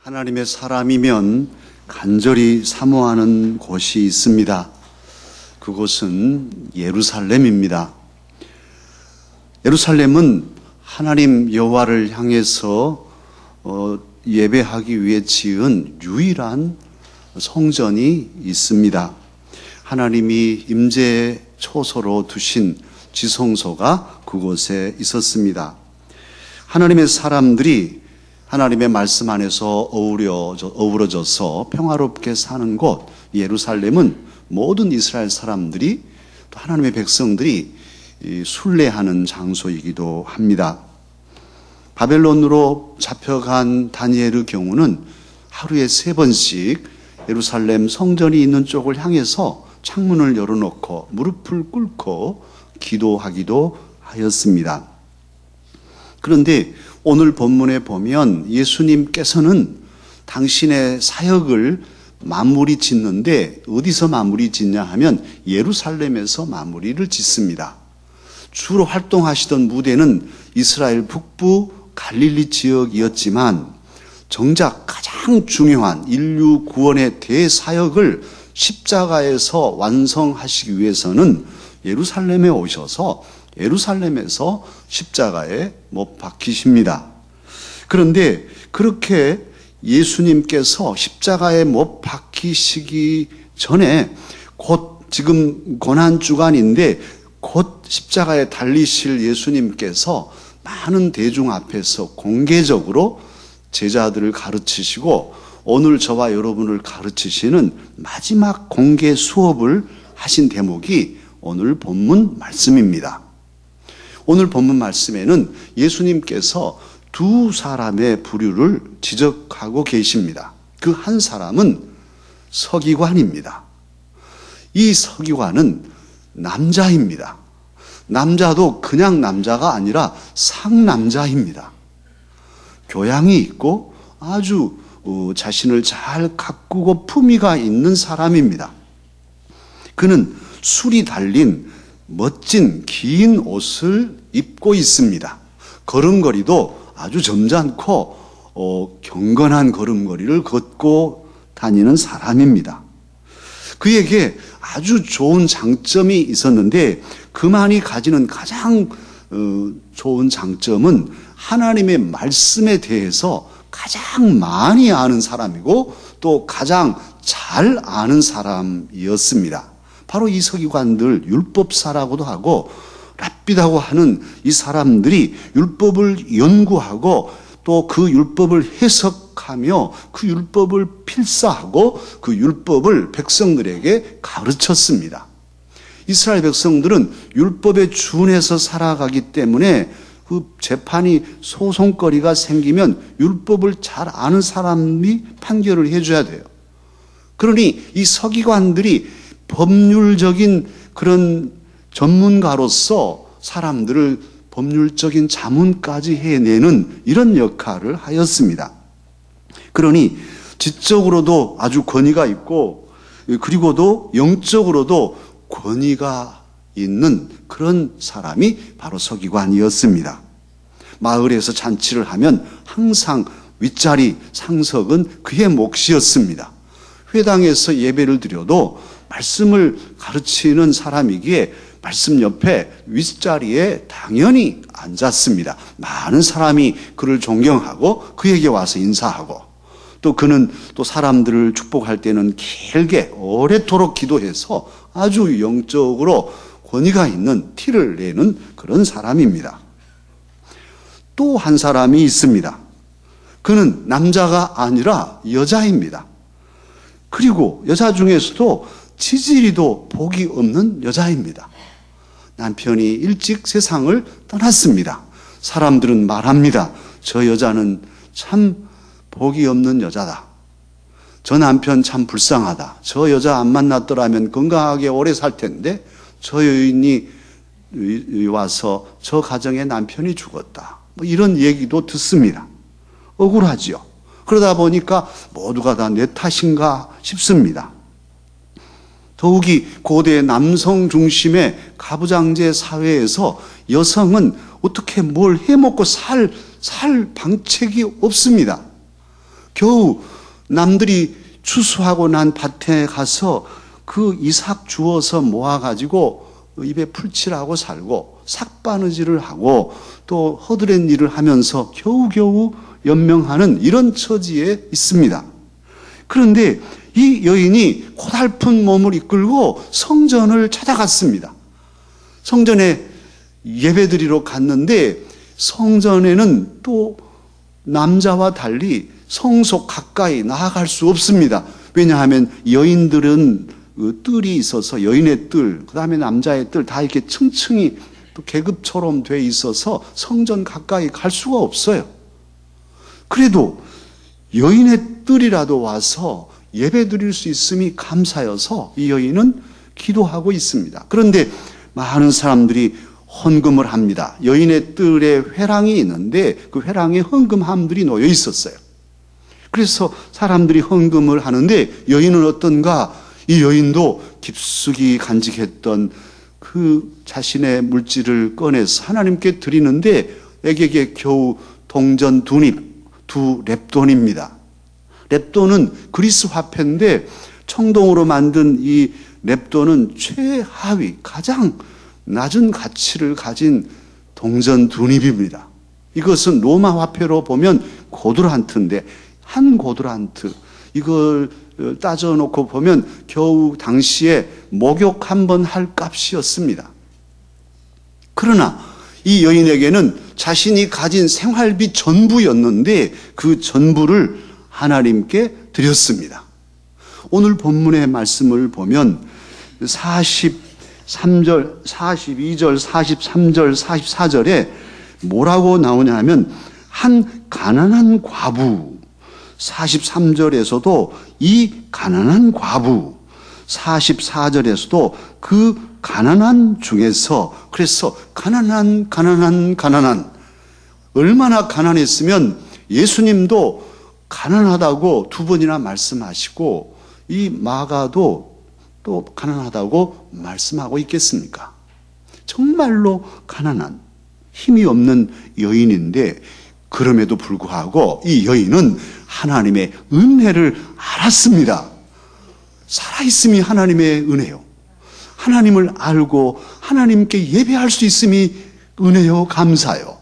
하나님의 사람이면 간절히 사모하는 곳이 있습니다. 그곳은 예루살렘입니다. 예루살렘은 하나님 여호와를 향해서 예배하기 위해 지은 유일한 성전이 있습니다. 하나님이 임재 초소로 두신 지성소가 그곳에 있었습니다. 하나님의 사람들이 하나님의 말씀 안에서 어우러져서 평화롭게 사는 곳 예루살렘은 모든 이스라엘 사람들이 또 하나님의 백성들이 순례하는 장소이기도 합니다. 바벨론으로 잡혀간 다니엘의 경우는 하루에 3번씩 예루살렘 성전이 있는 쪽을 향해서 창문을 열어놓고 무릎을 꿇고 기도하기도 하였습니다. 그런데 오늘 본문에 보면 예수님께서는 당신의 사역을 마무리 짓는데 어디서 마무리 짓냐 하면 예루살렘에서 마무리를 짓습니다. 주로 활동하시던 무대는 이스라엘 북부 갈릴리 지역이었지만 정작 가장 중요한 인류 구원의 대사역을 십자가에서 완성하시기 위해서는 예루살렘에 오셔서 예루살렘에서 십자가에 못 박히십니다. 그런데 그렇게 예수님께서 십자가에 못 박히시기 전에 곧 지금 고난주간인데 곧 십자가에 달리실 예수님께서 많은 대중 앞에서 공개적으로 제자들을 가르치시고 오늘 저와 여러분을 가르치시는 마지막 공개 수업을 하신 대목이 오늘 본문 말씀입니다. 오늘 본문 말씀에는 예수님께서 두 사람의 부류를 지적하고 계십니다. 그 한 사람은 서기관입니다. 이 서기관은 남자입니다. 남자도 그냥 남자가 아니라 상남자입니다. 교양이 있고 아주 자신을 잘 가꾸고 품위가 있는 사람입니다. 그는 술이 달린 멋진 긴 옷을 입고 있습니다. 걸음걸이도 아주 점잖고 경건한 걸음걸이를 걷고 다니는 사람입니다. 그에게 아주 좋은 장점이 있었는데 그만이 가지는 가장 좋은 장점은 하나님의 말씀에 대해서 가장 많이 아는 사람이고 또 가장 잘 아는 사람이었습니다. 바로 이 서기관들 율법사라고도 하고 랍비라고 하는 이 사람들이 율법을 연구하고 또 그 율법을 해석하며 그 율법을 필사하고 그 율법을 백성들에게 가르쳤습니다. 이스라엘 백성들은 율법에 준해서 살아가기 때문에 그 재판이 소송거리가 생기면 율법을 잘 아는 사람이 판결을 해줘야 돼요. 그러니 이 서기관들이 법률적인 그런 전문가로서 사람들을 법률적인 자문까지 해내는 이런 역할을 하였습니다. 그러니 지적으로도 아주 권위가 있고 그리고도 영적으로도 권위가 있는 그런 사람이 바로 서기관이었습니다. 마을에서 잔치를 하면 항상 윗자리 상석은 그의 몫이었습니다. 회당에서 예배를 드려도 말씀을 가르치는 사람이기에 말씀 옆에 윗자리에 당연히 앉았습니다. 많은 사람이 그를 존경하고 그에게 와서 인사하고 또 그는 또 사람들을 축복할 때는 길게 오래도록 기도해서 아주 영적으로 권위가 있는 티를 내는 그런 사람입니다. 또 한 사람이 있습니다. 그는 남자가 아니라 여자입니다. 그리고 여자 중에서도 지지리도 복이 없는 여자입니다. 남편이 일찍 세상을 떠났습니다. 사람들은 말합니다. 저 여자는 참 복이 없는 여자다. 저 남편 참 불쌍하다. 저 여자 안 만났더라면 건강하게 오래 살 텐데 저 여인이 와서 저 가정의 남편이 죽었다. 뭐 이런 얘기도 듣습니다. 억울하지요. 그러다 보니까 모두가 다 내 탓인가 싶습니다. 더욱이 고대 남성 중심의 가부장제 사회에서 여성은 어떻게 뭘 해먹고 살 방책이 없습니다. 겨우 남들이 추수하고 난 밭에 가서 그 이삭 주워서 모아가지고 입에 풀칠하고 살고 삭바느질을 하고 또 허드렛 일을 하면서 겨우겨우 연명하는 이런 처지에 있습니다. 그런데 이 여인이 고달픈 몸을 이끌고 성전을 찾아갔습니다. 성전에 예배드리러 갔는데 성전에는 또 남자와 달리 성소 가까이 나아갈 수 없습니다. 왜냐하면 여인들은 뜰이 있어서 여인의 뜰, 그 다음에 남자의 뜰 다 이렇게 층층이 또 계급처럼 돼 있어서 성전 가까이 갈 수가 없어요. 그래도 여인의 뜰이라도 와서 예배 드릴 수 있음이 감사여서 이 여인은 기도하고 있습니다. 그런데 많은 사람들이 헌금을 합니다. 여인의 뜰에 회랑이 있는데 그 회랑에 헌금함들이 놓여 있었어요. 그래서 사람들이 헌금을 하는데 여인은 어떤가? 이 여인도 깊숙이 간직했던 그 자신의 물질을 꺼내서 하나님께 드리는데 에게게 겨우 동전 두 렙돈입니다. 렙돈은 그리스 화폐인데 청동으로 만든 이 렙돈은 최하위, 가장 낮은 가치를 가진 동전 두닙입니다. 이것은 로마 화폐로 보면 고드란트인데 한 고드란트, 이걸 따져놓고 보면 겨우 당시에 목욕 한 번 할 값이었습니다. 그러나 이 여인에게는 자신이 가진 생활비 전부였는데 그 전부를 하나님께 드렸습니다. 오늘 본문의 말씀을 보면 43절, 42절, 43절, 44절에 뭐라고 나오냐 하면 한 가난한 과부, 43절에서도 이 가난한 과부, 44절에서도 그 가난한 중에서, 그래서 가난한 얼마나 가난했으면 예수님도 가난하다고 두 번이나 말씀하시고 이 마가도 또 가난하다고 말씀하고 있겠습니까? 정말로 가난한 힘이 없는 여인인데 그럼에도 불구하고 이 여인은 하나님의 은혜를 알았습니다. 살아있음이 하나님의 은혜요. 하나님을 알고 하나님께 예배할 수 있음이 은혜요, 감사요.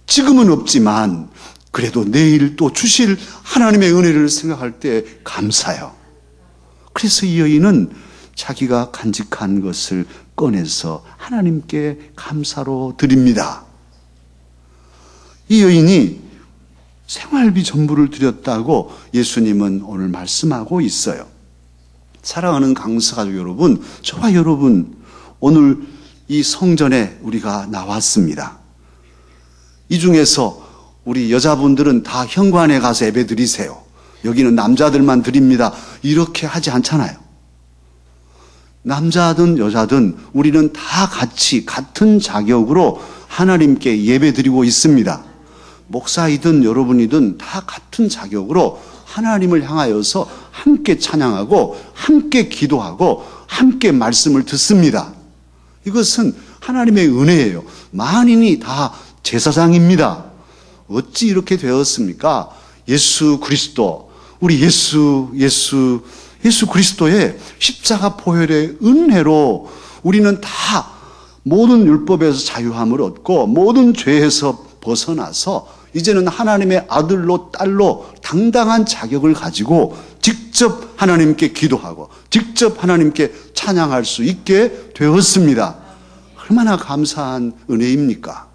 지금은 없지만 그래도 내일 또 주실 하나님의 은혜를 생각할 때 감사요. 그래서 이 여인은 자기가 간직한 것을 꺼내서 하나님께 감사로 드립니다. 이 여인이 생활비 전부를 드렸다고 예수님은 오늘 말씀하고 있어요. 사랑하는 강사가족 여러분, 저와 여러분, 오늘 이 성전에 우리가 나왔습니다. 이 중에서 우리 여자분들은 다 현관에 가서 예배 드리세요. 여기는 남자들만 드립니다. 이렇게 하지 않잖아요. 남자든 여자든 우리는 다 같이 같은 자격으로 하나님께 예배 드리고 있습니다. 목사이든 여러분이든 다 같은 자격으로 하나님을 향하여서 함께 찬양하고 함께 기도하고 함께 말씀을 듣습니다. 이것은 하나님의 은혜예요. 만인이 다 제사장입니다. 어찌 이렇게 되었습니까? 예수 그리스도, 우리 예수 그리스도의 십자가 보혈의 은혜로 우리는 다 모든 율법에서 자유함을 얻고 모든 죄에서 벗어나서 이제는 하나님의 아들로 딸로 당당한 자격을 가지고 직접 하나님께 기도하고 직접 하나님께 찬양할 수 있게 되었습니다. 얼마나 감사한 은혜입니까?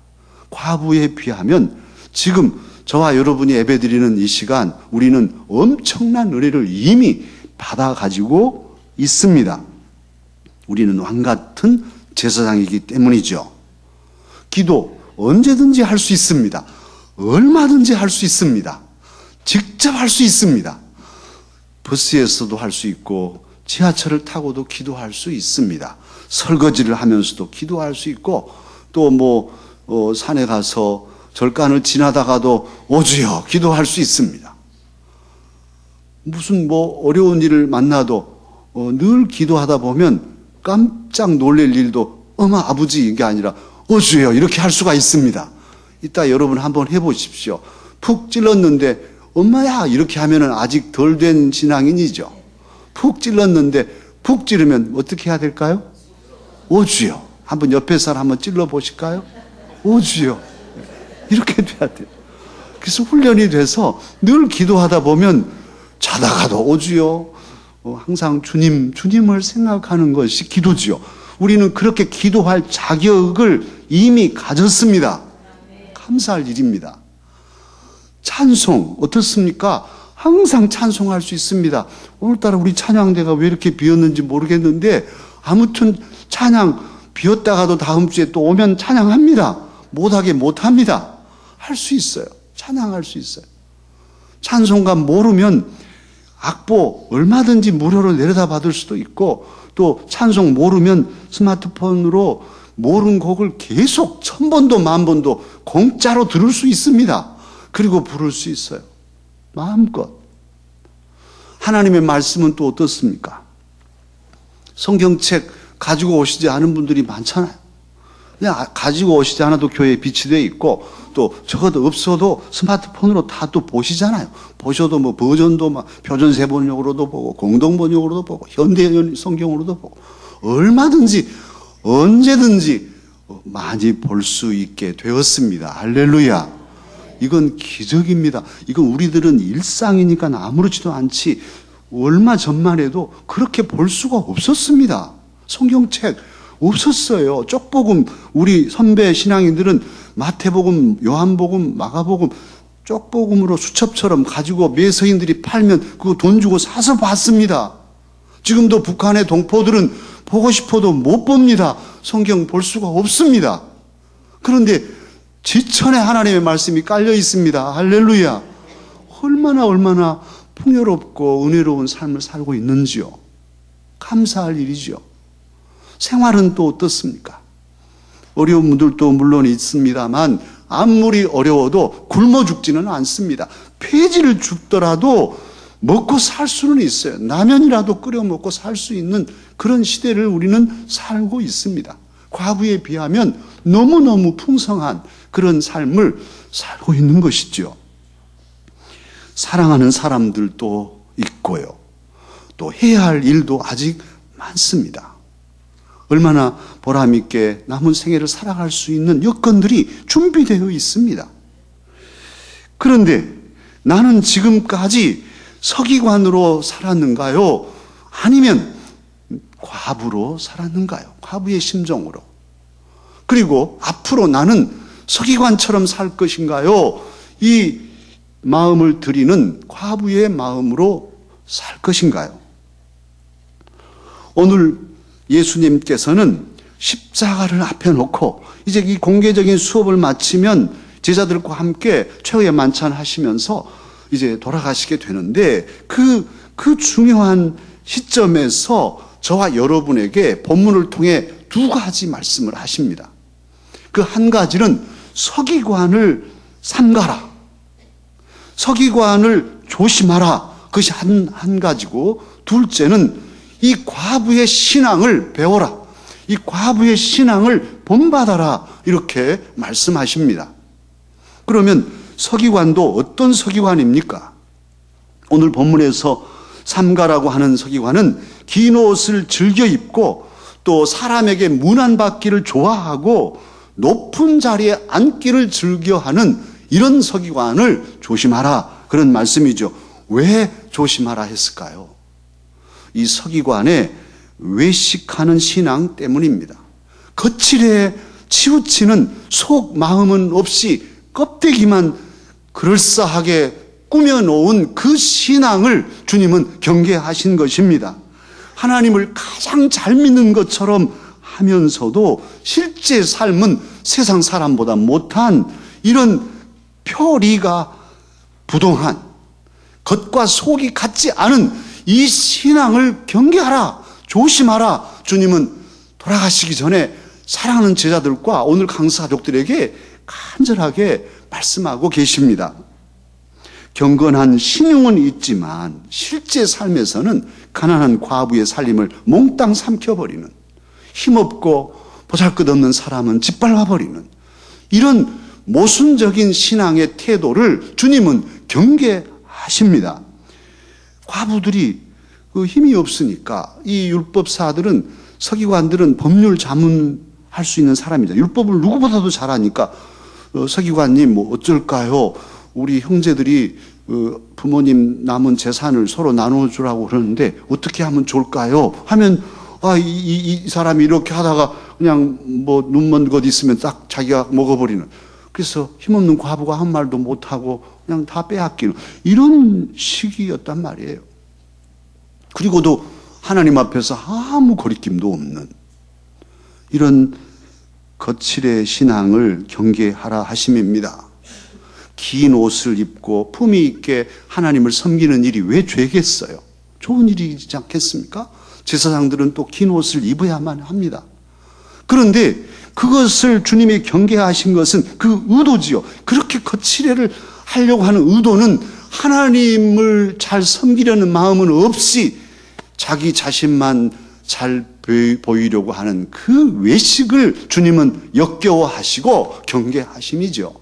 과부에 비하면 지금 저와 여러분이 예배드리는 이 시간 우리는 엄청난 은혜를 이미 받아가지고 있습니다. 우리는 왕같은 제사장이기 때문이죠. 기도 언제든지 할 수 있습니다. 얼마든지 할 수 있습니다. 직접 할 수 있습니다. 버스에서도 할 수 있고 지하철을 타고도 기도할 수 있습니다. 설거지를 하면서도 기도할 수 있고 또 산에 가서 절간을 지나다가도 오주여 기도할 수 있습니다. 무슨 어려운 일을 만나도 늘 기도하다 보면 깜짝 놀랄 일도 아버지 이게 아니라 오주여 이렇게 할 수가 있습니다. 이따 여러분 한번 해보십시오. 푹 찔렀는데 엄마야 이렇게 하면은 아직 덜 된 신앙인이죠. 푹 찔렀는데 푹 찌르면 어떻게 해야 될까요? 오주요. 한번 옆에 사람 한번 찔러 보실까요? 오주요. 이렇게 돼야 돼요. 그래서 훈련이 돼서 늘 기도하다 보면 자다가도 오주요. 항상 주님을 생각하는 것이 기도지요. 우리는 그렇게 기도할 자격을 이미 가졌습니다. 감사할 일입니다. 찬송 어떻습니까? 항상 찬송할 수 있습니다. 오늘따라 우리 찬양대가 왜 이렇게 비었는지 모르겠는데 아무튼 찬양 비었다가도 다음 주에 또 오면 찬양합니다. 못합니다. 할 수 있어요. 찬양할 수 있어요. 찬송가 모르면 악보 얼마든지 무료로 내려다 받을 수도 있고 또 찬송 모르면 스마트폰으로 모르는 곡을 계속 1000번도 10,000번도 공짜로 들을 수 있습니다. 그리고 부를 수 있어요. 마음껏. 하나님의 말씀은 또 어떻습니까? 성경책 가지고 오시지 않은 분들이 많잖아요. 그냥 가지고 오시지 않아도 교회에 비치되어 있고 또 적어도 없어도 스마트폰으로 다 또 보시잖아요. 보셔도 뭐 버전도 막 표준세 번역으로도 보고 공동 번역으로도 보고 현대 성경으로도 보고 얼마든지 언제든지 많이 볼 수 있게 되었습니다. 할렐루야. 이건 기적입니다. 이건 우리들은 일상이니까 아무렇지도 않지 얼마 전만 해도 그렇게 볼 수가 없었습니다. 성경책 없었어요. 쪽복음 우리 선배 신앙인들은 마태복음, 요한복음, 마가복음 쪽복음으로 수첩처럼 가지고 매서인들이 팔면 그거 돈 주고 사서 봤습니다. 지금도 북한의 동포들은 보고 싶어도 못 봅니다. 성경 볼 수가 없습니다. 그런데 지천에 하나님의 말씀이 깔려 있습니다. 할렐루야. 얼마나 풍요롭고 은혜로운 삶을 살고 있는지요. 감사할 일이죠. 생활은 또 어떻습니까? 어려운 분들도 물론 있습니다만 아무리 어려워도 굶어 죽지는 않습니다. 폐지를 죽더라도 먹고 살 수는 있어요. 라면이라도 끓여 먹고 살 수 있는 그런 시대를 우리는 살고 있습니다. 과거에 비하면 너무너무 풍성한 그런 삶을 살고 있는 것이죠. 사랑하는 사람들도 있고요. 또 해야 할 일도 아직 많습니다. 얼마나 보람있게 남은 생애를 살아갈 수 있는 여건들이 준비되어 있습니다. 그런데 나는 지금까지 서기관으로 살았는가요? 아니면 과부로 살았는가요? 과부의 심정으로. 그리고 앞으로 나는 서기관처럼 살 것인가요? 이 마음을 드리는 과부의 마음으로 살 것인가요? 오늘 예수님께서는 십자가를 앞에 놓고 이제 이 공개적인 수업을 마치면 제자들과 함께 최후의 만찬 하시면서 이제 돌아가시게 되는데 그 중요한 시점에서 저와 여러분에게 본문을 통해 두 가지 말씀을 하십니다. 그 한 가지는 서기관을 삼가라. 서기관을 조심하라. 그것이 한 가지고 둘째는 이 과부의 신앙을 배워라. 이 과부의 신앙을 본받아라. 이렇게 말씀하십니다. 그러면 서기관도 어떤 서기관입니까? 오늘 본문에서 삼가라고 하는 서기관은 긴 옷을 즐겨 입고 또 사람에게 문안받기를 좋아하고 높은 자리에 앉기를 즐겨하는 이런 서기관을 조심하라. 그런 말씀이죠. 왜 조심하라 했을까요? 이 서기관의 외식하는 신앙 때문입니다. 거칠에 치우치는 속 마음은 없이 껍데기만 그럴싸하게 꾸며놓은 그 신앙을 주님은 경계하신 것입니다. 하나님을 가장 잘 믿는 것처럼 하면서도 실제 삶은 세상 사람보다 못한 이런 표리가 부동한 겉과 속이 같지 않은 이 신앙을 경계하라, 조심하라. 주님은 돌아가시기 전에 사랑하는 제자들과 오늘 강사족들에게 간절하게 말씀하고 계십니다. 경건한 신용은 있지만 실제 삶에서는 가난한 과부의 살림을 몽땅 삼켜버리는, 힘없고 보잘것없는 사람은 짓밟아버리는 이런 모순적인 신앙의 태도를 주님은 경계하십니다. 하십니다. 과부들이 그 힘이 없으니까 이 율법사들은, 서기관들은 법률 자문할 수 있는 사람이죠. 율법을 누구보다도 잘하니까 서기관님 뭐 어쩔까요? 우리 형제들이 부모님 남은 재산을 서로 나눠주라고 그러는데 어떻게 하면 좋을까요? 하면 이 사람이 이렇게 하다가 그냥 뭐 눈먼 것 있으면 딱 자기가 먹어버리는, 그래서 힘없는 과부가 한 말도 못하고 그냥 다 빼앗기는 이런 시기였단 말이에요. 그리고도 하나님 앞에서 아무 거리낌도 없는 이런 거칠의 신앙을 경계하라 하심입니다. 긴 옷을 입고 품위 있게 하나님을 섬기는 일이 왜 죄겠어요? 좋은 일이지 않겠습니까? 제사장들은 또 긴 옷을 입어야만 합니다. 그런데 그것을 주님이 경계하신 것은 그 의도지요. 그렇게 거칠애를 하려고 하는 의도는 하나님을 잘 섬기려는 마음은 없이 자기 자신만 잘 보이려고 하는 그 외식을 주님은 역겨워하시고 경계하심이죠.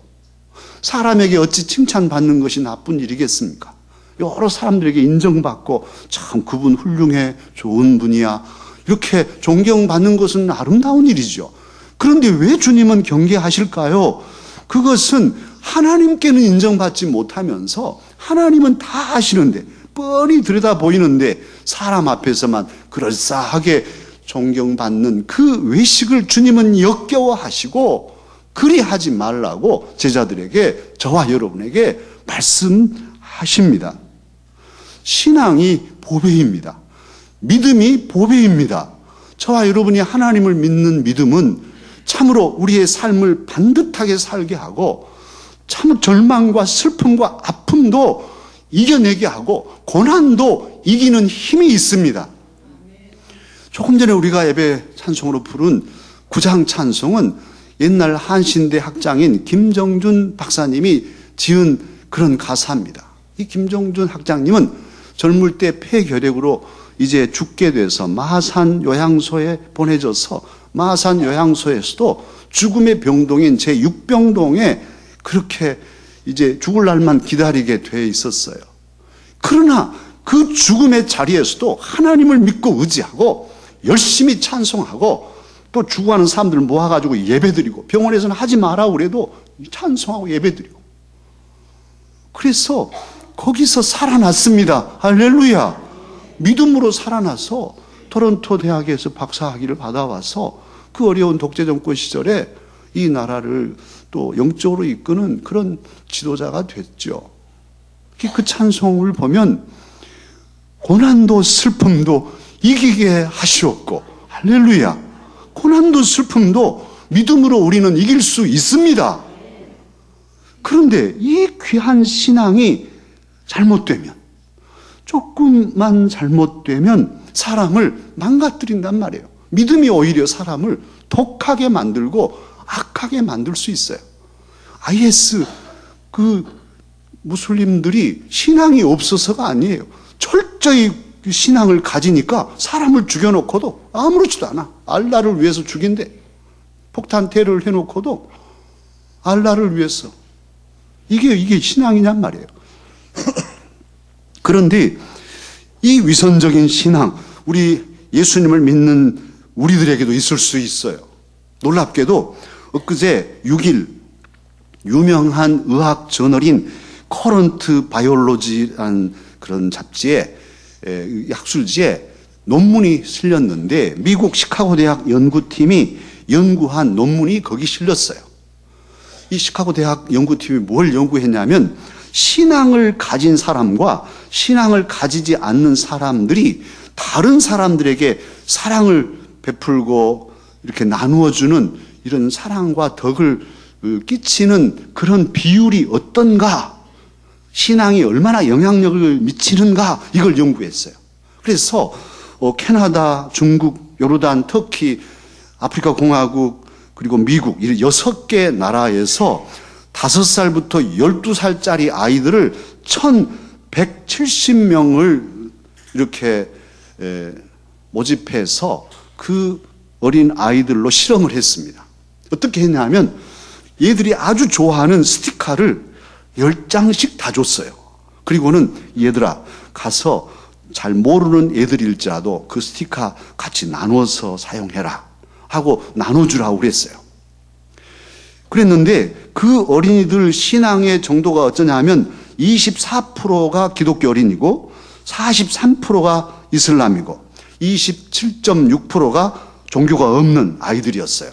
사람에게 어찌 칭찬받는 것이 나쁜 일이겠습니까? 여러 사람들에게 인정받고 참 그분 훌륭해, 좋은 분이야, 이렇게 존경받는 것은 아름다운 일이죠. 그런데 왜 주님은 경계하실까요? 그것은 하나님께는 인정받지 못하면서 하나님은 다 아시는데, 뻔히 들여다 보이는데 사람 앞에서만 그럴싸하게 존경받는 그 외식을 주님은 역겨워하시고 그리하지 말라고 제자들에게, 저와 여러분에게 말씀하십니다. 신앙이 보배입니다. 믿음이 보배입니다. 저와 여러분이 하나님을 믿는 믿음은 참으로 우리의 삶을 반듯하게 살게 하고 참 절망과 슬픔과 아픔도 이겨내게 하고 고난도 이기는 힘이 있습니다. 조금 전에 우리가 예배 찬송으로 부른 구장 찬송은 옛날 한신대 학장인 김정준 박사님이 지은 그런 가사입니다. 이 김정준 학장님은 젊을 때 폐결핵으로 이제 죽게 돼서 마산 요양소에 보내져서 마산 요양소에서도 죽음의 병동인 제6병동에 그렇게 이제 죽을 날만 기다리게 돼 있었어요. 그러나 그 죽음의 자리에서도 하나님을 믿고 의지하고 열심히 찬송하고 또 죽어가는 사람들 모아가지고 예배드리고, 병원에서는 하지 마라 그래도 찬송하고 예배드리고, 그래서 거기서 살아났습니다. 할렐루야. 믿음으로 살아나서 토론토 대학에서 박사학위를 받아와서 그 어려운 독재정권 시절에 이 나라를 또 영적으로 이끄는 그런 지도자가 됐죠. 그 찬송을 보면 고난도 슬픔도 이기게 하시었고, 할렐루야. 고난도 슬픔도 믿음으로 우리는 이길 수 있습니다. 그런데 이 귀한 신앙이 잘못되면, 조금만 잘못되면 사람을 망가뜨린단 말이에요. 믿음이 오히려 사람을 독하게 만들고 악하게 만들 수 있어요. IS 그 무슬림들이 신앙이 없어서가 아니에요. 철저히 신앙을 가지니까 사람을 죽여놓고도 아무렇지도 않아. 알라를 위해서 죽인대. 폭탄 테러를 해놓고도 알라를 위해서. 이게 신앙이냔 말이에요. 그런데 이 위선적인 신앙, 우리 예수님을 믿는 우리들에게도 있을 수 있어요. 놀랍게도 엊그제 6일 유명한 의학 저널인 커런트 바이올로지라는 그런 잡지에, 학술지에 논문이 실렸는데 미국 시카고 대학 연구팀이 연구한 논문이 거기 실렸어요. 이 시카고 대학 연구팀이 뭘 연구했냐면 신앙을 가진 사람과 신앙을 가지지 않는 사람들이 다른 사람들에게 사랑을 베풀고 이렇게 나누어주는 이런 사랑과 덕을 끼치는 그런 비율이 어떤가, 신앙이 얼마나 영향력을 미치는가, 이걸 연구했어요. 그래서 캐나다, 중국, 요르단, 터키, 아프리카 공화국, 그리고 미국, 이 6개 나라에서 5살부터 12살짜리 아이들을 1170명을 이렇게 모집해서 그 어린 아이들로 실험을 했습니다. 어떻게 했냐면 얘들이 아주 좋아하는 스티커를 10장씩 다 줬어요. 그리고는 얘들아 가서 잘 모르는 애들일지라도 그 스티커 같이 나눠서 사용해라 하고 나눠주라고 그랬어요. 그랬는데 그 어린이들 신앙의 정도가 어쩌냐 하면 24%가 기독교 어린이고 43%가 이슬람이고 27.6%가 종교가 없는 아이들이었어요.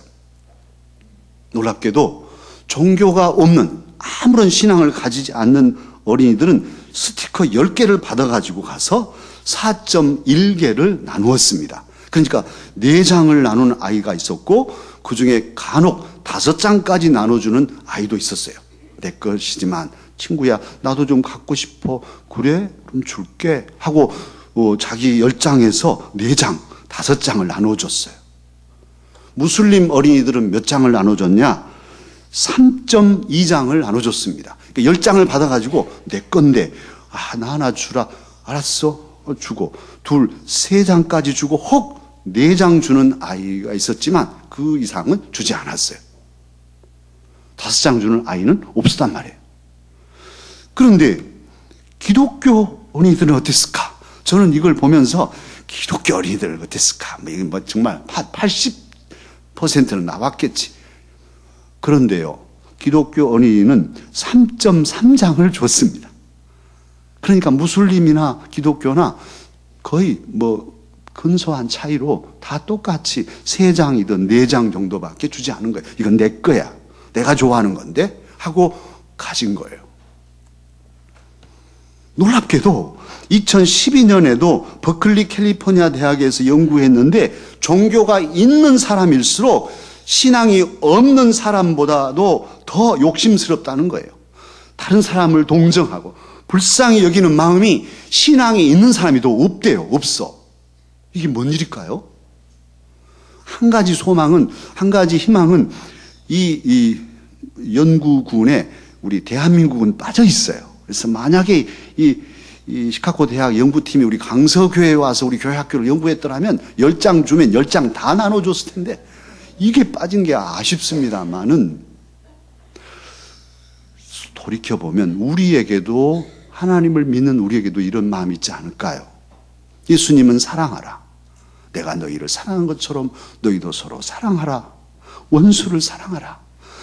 놀랍게도 종교가 없는 아무런 신앙을 가지지 않는 어린이들은 스티커 10개를 받아가지고 가서 4.1개를 나누었습니다. 그러니까 4장을 나누는 아이가 있었고 그 중에 간혹 5장까지 나눠주는 아이도 있었어요. 내 것이지만 친구야 나도 좀 갖고 싶어. 그래? 그럼 줄게 하고 자기 10장에서 4장, 5장을 나눠줬어요. 무슬림 어린이들은 몇 장을 나눠줬냐? 3.2장을 나눠줬습니다. 그러니까 10장을 받아가지고 내 건데 나 하나 주라. 알았어. 주고 2, 3장까지 주고 혹 4장 주는 아이가 있었지만 그 이상은 주지 않았어요. 5장 주는 아이는 없었단 말이에요. 그런데 기독교 어린이들은 어땠을까? 저는 이걸 보면서 기독교 어린이들 어땠을까? 뭐 정말 80%는 나왔겠지. 그런데요, 기독교 어린이는 3.3장을 줬습니다. 그러니까 무슬림이나 기독교나 거의 근소한 차이로 다 똑같이 3장이든 4장 정도밖에 주지 않은 거예요. 이건 내 거야. 내가 좋아하는 건데 하고 가진 거예요. 놀랍게도 2012년에도 버클리 캘리포니아 대학에서 연구했는데 종교가 있는 사람일수록 신앙이 없는 사람보다도 더 욕심스럽다는 거예요. 다른 사람을 동정하고 불쌍히 여기는 마음이 신앙이 있는 사람이 더 없대요. 없어. 이게 뭔 일일까요? 한 가지 소망은, 한 가지 희망은 이 연구군에 우리 대한민국은 빠져 있어요. 그래서 만약에 이 시카고 대학 연구팀이 우리 강서교회에 와서 우리 교회 학교를 연구했더라면 10장 주면 10장 다 나눠줬을 텐데 이게 빠진 게 아쉽습니다만은 돌이켜보면 우리에게도 하나님을 믿는 우리에게도 이런 마음이 있지 않을까요? 예수님은 사랑하라. 내가 너희를 사랑한 것처럼 너희도 서로 사랑하라. 원수를 사랑하라.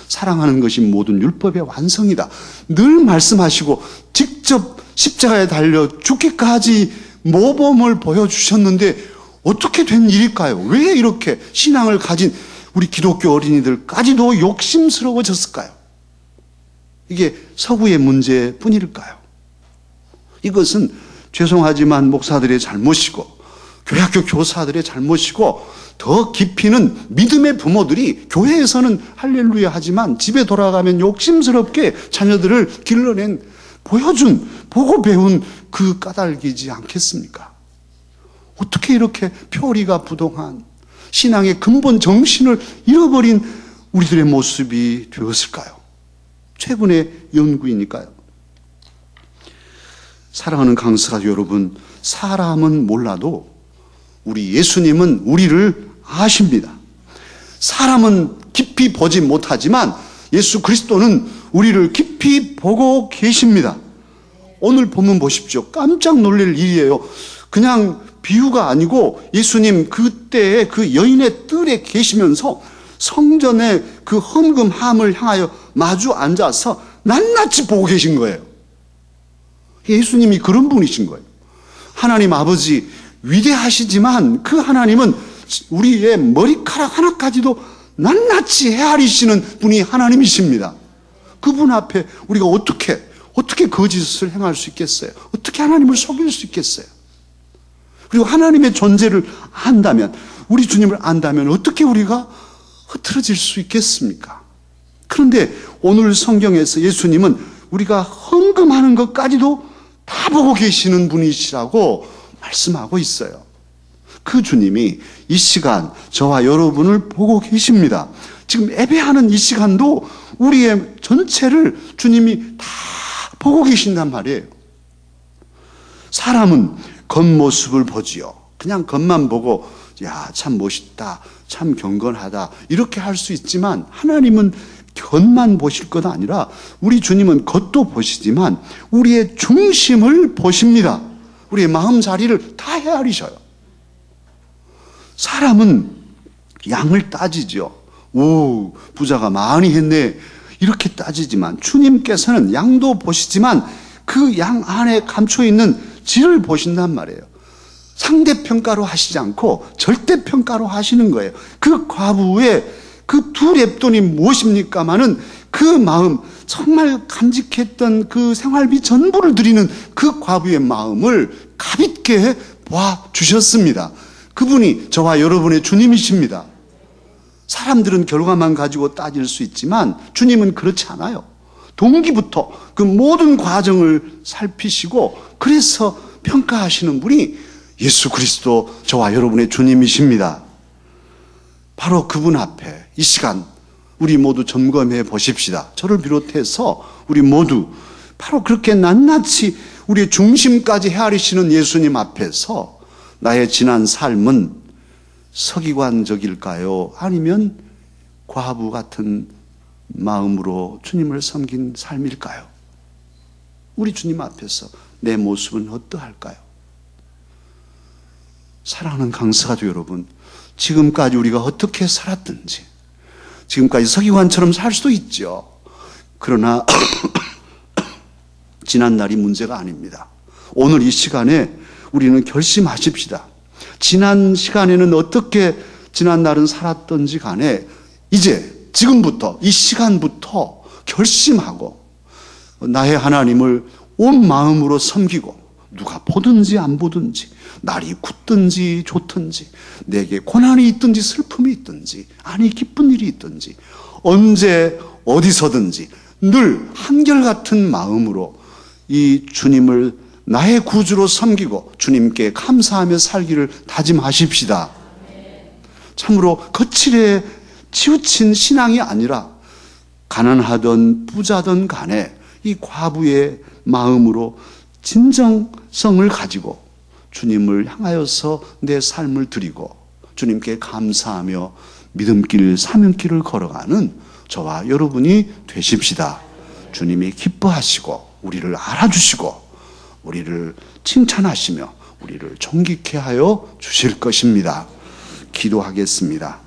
사랑하는 것이 모든 율법의 완성이다. 늘 말씀하시고 직접 십자가에 달려 죽기까지 모범을 보여주셨는데 어떻게 된 일일까요? 왜 이렇게 신앙을 가진 우리 기독교 어린이들까지도 욕심스러워졌을까요? 이게 서구의 문제뿐일까요? 이것은 죄송하지만 목사들의 잘못이고 교회학교 교사들의 잘못이고 더 깊이는 믿음의 부모들이 교회에서는 할렐루야 하지만 집에 돌아가면 욕심스럽게 자녀들을 길러낸 보여준 보고 배운 그 까닭이지 않겠습니까? 어떻게 이렇게 표리가 부동한 신앙의 근본 정신을 잃어버린 우리들의 모습이 되었을까요? 최근의 연구이니까요. 사랑하는 강사 여러분, 사람은 몰라도 우리 예수님은 우리를 아십니다. 사람은 깊이 보지 못하지만 예수 그리스도는 우리를 깊이 보고 계십니다. 오늘 본문 보십시오. 깜짝 놀랄 일이에요. 그냥 비유가 아니고 예수님 그때의 그 여인의 뜰에 계시면서 성전의 그 헌금함을 향하여 마주 앉아서 낱낱이 보고 계신 거예요. 예수님이 그런 분이신 거예요. 하나님 아버지 위대하시지만 그 하나님은 우리의 머리카락 하나까지도 낱낱이 헤아리시는 분이 하나님이십니다. 그분 앞에 우리가 어떻게 거짓을 행할 수 있겠어요? 어떻게 하나님을 속일 수 있겠어요? 그리고 하나님의 존재를 안다면, 우리 주님을 안다면 어떻게 우리가 흐트러질 수 있겠습니까? 그런데 오늘 성경에서 예수님은 우리가 헌금하는 것까지도 다 보고 계시는 분이시라고 말씀하고 있어요. 그 주님이 이 시간 저와 여러분을 보고 계십니다. 지금 예배하는 이 시간도 우리의 전체를 주님이 다 보고 계신단 말이에요. 사람은 겉모습을 보지요. 그냥 겉만 보고 야, 참 멋있다, 참 경건하다 이렇게 할 수 있지만 하나님은 겉만 보실 것 아니라 우리 주님은 겉도 보시지만 우리의 중심을 보십니다. 우리의 마음자리를 다 헤아리셔요. 사람은 양을 따지죠. 오, 부자가 많이 했네. 이렇게 따지지만 주님께서는 양도 보시지만 그 양 안에 감춰있는 질을 보신단 말이에요. 상대평가로 하시지 않고 절대평가로 하시는 거예요. 그 과부의 그 두 렙돈이 무엇입니까마는 그 마음, 정말 간직했던 그 생활비 전부를 드리는 그 과부의 마음을 가볍게 봐주셨습니다. 그분이 저와 여러분의 주님이십니다. 사람들은 결과만 가지고 따질 수 있지만 주님은 그렇지 않아요. 동기부터 그 모든 과정을 살피시고 그래서 평가하시는 분이 예수 그리스도 저와 여러분의 주님이십니다. 바로 그분 앞에 이 시간 우리 모두 점검해 보십시다. 저를 비롯해서 우리 모두 바로 그렇게 낱낱이 우리의 중심까지 헤아리시는 예수님 앞에서 나의 지난 삶은 서기관적일까요? 아니면 과부 같은 마음으로 주님을 섬긴 삶일까요? 우리 주님 앞에서 내 모습은 어떠할까요? 사랑하는 강사가족 여러분, 지금까지 우리가 어떻게 살았든지 지금까지 서기관처럼 살 수도 있죠. 그러나 지난 날이 문제가 아닙니다. 오늘 이 시간에 우리는 결심하십시다. 지난 시간에는 어떻게 지난 날은 살았던지 간에 이제 지금부터 이 시간부터 결심하고 나의 하나님을 온 마음으로 섬기고 누가 보든지 안 보든지 날이 굳든지 좋든지 내게 고난이 있든지 슬픔이 있든지 아니 기쁜 일이 있든지 언제 어디서든지 늘 한결같은 마음으로 이 주님을 나의 구주로 섬기고 주님께 감사하며 살기를 다짐하십시다. 참으로 거칠에 치우친 신앙이 아니라 가난하던 부자던 간에 이 과부의 마음으로 진정성을 가지고 주님을 향하여서 내 삶을 드리고 주님께 감사하며 믿음길 사명길을 걸어가는 저와 여러분이 되십시다. 주님이 기뻐하시고 우리를 알아주시고 우리를 칭찬하시며 우리를 존귀케 하여 주실 것입니다. 기도하겠습니다.